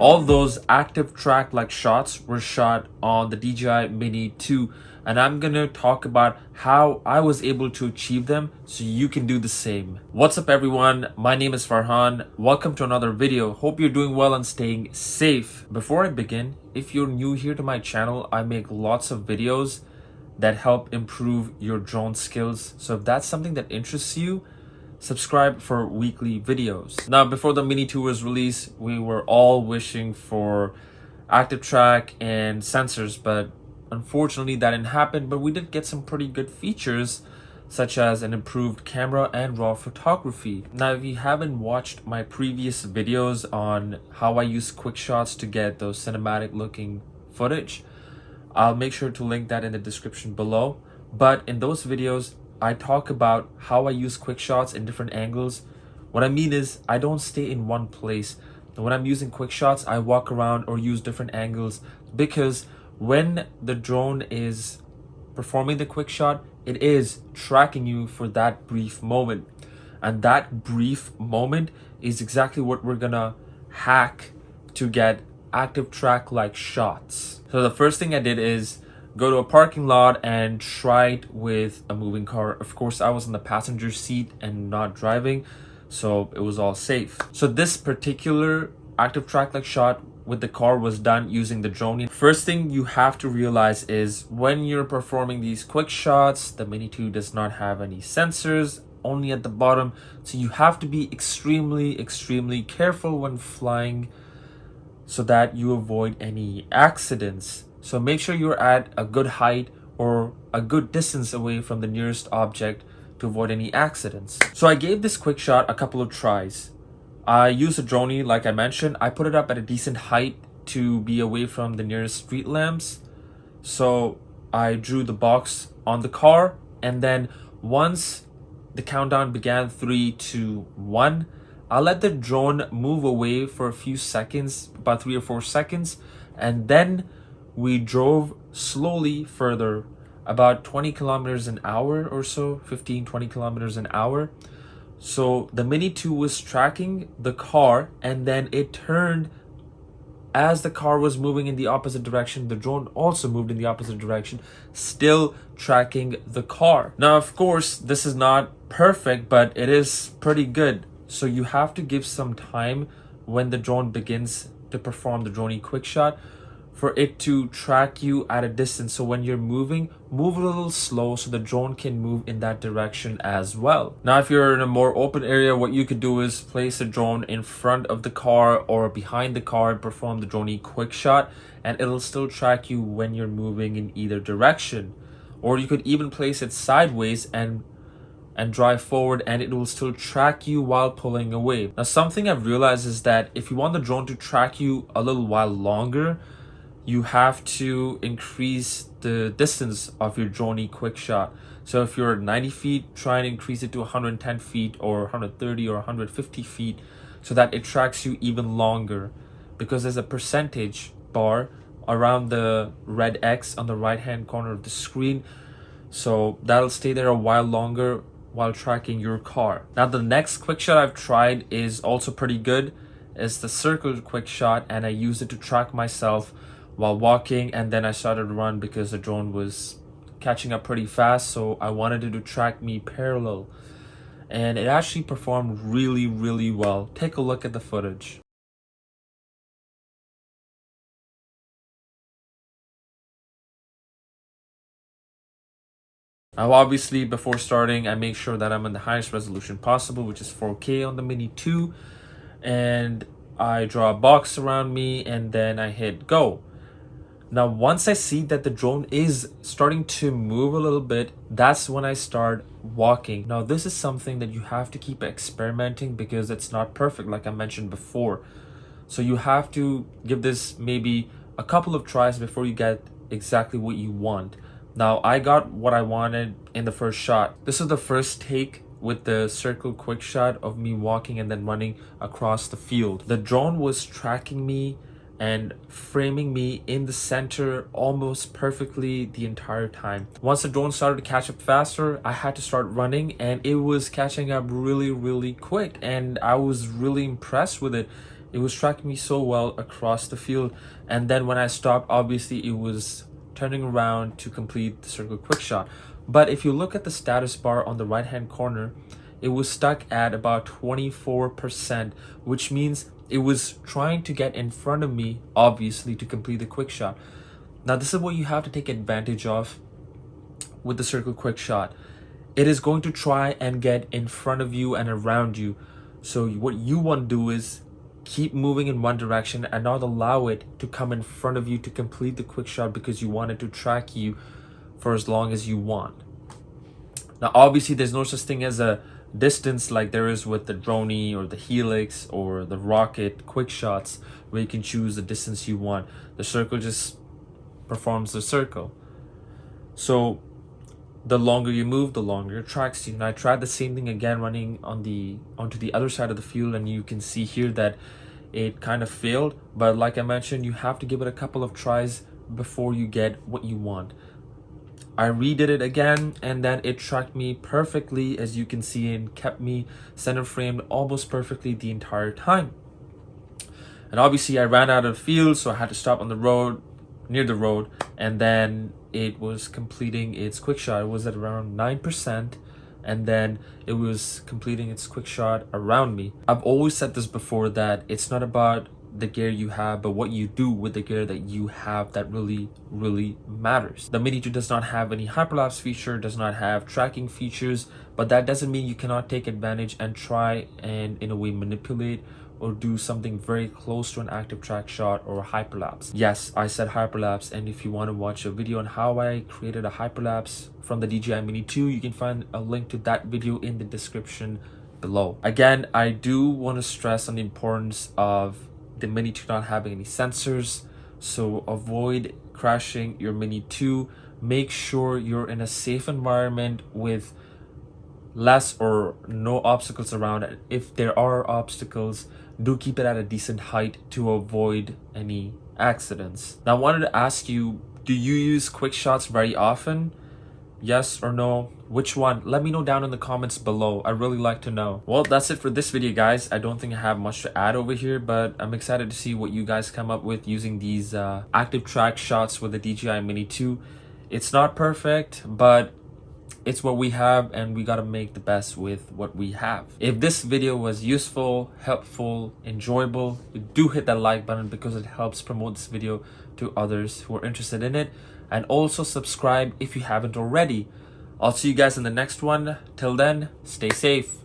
All those active track like shots were shot on the DJI Mini 2, and I'm gonna talk about how I was able to achieve them so you can do the same. What's up everyone, my name is Farhan. Welcome to another video. Hope you're doing well and staying safe. Before I begin, if you're new here to my channel, I make lots of videos that help improve your drone skills. So if that's something that interests you, subscribe for weekly videos. Now, before the Mini 2 was released, we were all wishing for active track and sensors, but unfortunately that didn't happen. But we did get some pretty good features, such as an improved camera and raw photography. Now, if you haven't watched my previous videos on how I use Quickshots to get those cinematic looking footage, I'll make sure to link that in the description below. But in those videos, I talk about how I use Quickshots in different angles. What I mean is I don't stay in one place. When I'm using Quickshots, I walk around or use different angles, because when the drone is performing the Quickshot, it is tracking you for that brief moment. And that brief moment is exactly what we're gonna hack to get active track like shots. So the first thing I did is go to a parking lot and try it with a moving car. Of course, I was in the passenger seat and not driving, so it was all safe. So this particular active track like shot with the car was done using the dronie. First thing you have to realize is when you're performing these quick shots, the Mini 2 does not have any sensors, only at the bottom. So you have to be extremely careful when flying so that you avoid any accidents. So make sure you're at a good height or a good distance away from the nearest object to avoid any accidents. So I gave this quick shot a couple of tries. I used a dronie, like I mentioned. I put it up at a decent height to be away from the nearest street lamps. So I drew the box on the car, and then once the countdown began, 3, 2, 1, I let the drone move away for a few seconds, about 3 or 4 seconds, and then we drove slowly further, about 20 kilometers an hour or so, 15-20 kilometers an hour. So the Mini 2 was tracking the car, and then it turned as the car was moving in the opposite direction. The drone also moved in the opposite direction, still tracking the car. Now, of course, this is not perfect, but it is pretty good. So you have to give some time when the drone begins to perform the dronie quick shot for it to track you at a distance. So when you're moving, move a little slow so the drone can move in that direction as well. Now, if you're in a more open area, what you could do is place a drone in front of the car or behind the car and perform the dronie quick shot, and it'll still track you when you're moving in either direction. Or you could even place it sideways and drive forward, and it will still track you while pulling away. Now, something I've realized is that if you want the drone to track you a little while longer, you have to increase the distance of your dronie quick shot. So if you're 90 feet, try and increase it to 110 feet or 130 or 150 feet so that it tracks you even longer, because there's a percentage bar around the red X on the right hand corner of the screen. So that'll stay there a while longer while tracking your car. Now, the next quick shot I've tried is also pretty good. It's the circle quick shot, and I used it to track myself while walking, and then I started to run because the drone was catching up pretty fast, so I wanted it to track me parallel, and it actually performed really well. Take a look at the footage. Now, obviously, before starting, I make sure that I'm in the highest resolution possible, which is 4K on the Mini 2, and I draw a box around me, and then I hit go. Now, once I see that the drone is starting to move a little bit, that's when I start walking. Now, this is something that you have to keep experimenting because it's not perfect, like I mentioned before. So you have to give this maybe a couple of tries before you get exactly what you want. Now, I got what I wanted in the first shot. This is the first take with the circle quick shot of me walking and then running across the field. The drone was tracking me and framing me in the center almost perfectly the entire time. Once the drone started to catch up faster, I had to start running, and it was catching up really quick, and I was really impressed with it. it was tracking me so well across the field. And then when I stopped, obviously it was turning around to complete the circle quick shot. But if you look at the status bar on the right hand corner, it was stuck at about 24%, which means it was trying to get in front of me, obviously, to complete the quick shot. Now, this is what you have to take advantage of with the circle quick shot. It is going to try and get in front of you and around you. So what you want to do is keep moving in one direction and not allow it to come in front of you to complete the quick shot, because you want it to track you for as long as you want. Now, obviously, there's no such thing as a distance like there is with the dronie or the helix or the rocket quick shots, where you can choose the distance you want. The circle just performs the circle. So the longer you move, the longer it tracks you. And I tried the same thing again, running onto the other side of the field, and you can see here that it kind of failed. But like I mentioned, you have to give it a couple of tries before you get what you want. I redid it again, and then it tracked me perfectly, as you can see, and kept me center framed almost perfectly the entire time. And obviously I ran out of the field, so I had to stop on the road, near the road, and then it was completing its quick shot. It was at around 9%, and then it was completing its quick shot around me. I've always said this before, that it's not about the gear you have, but what you do with the gear that you have that really matters. The Mini 2 does not have any hyperlapse feature, does not have tracking features, but that doesn't mean you cannot take advantage and try and in a way manipulate or do something very close to an active track shot or hyperlapse. Yes, I said hyperlapse, and if you want to watch a video on how I created a hyperlapse from the DJI Mini 2, you can find a link to that video in the description below. Again, I do want to stress on the importance of the Mini 2 not having any sensors, so avoid crashing your Mini 2. Make sure you're in a safe environment with less or no obstacles around it. If there are obstacles, do keep it at a decent height to avoid any accidents. Now, I wanted to ask you, do you use quick shots very often? Yes or no? Which one? Let me know down in the comments below. I really like to know. Well, that's it for this video, guys. I don't think I have much to add over here, but I'm excited to see what you guys come up with using these active track shots with the DJI Mini 2. It's not perfect, but it's what we have, and we gotta make the best with what we have. If this video was useful, helpful, enjoyable, do hit that like button, because it helps promote this video to others who are interested in it. And also subscribe if you haven't already. I'll see you guys in the next one. Till then, stay safe.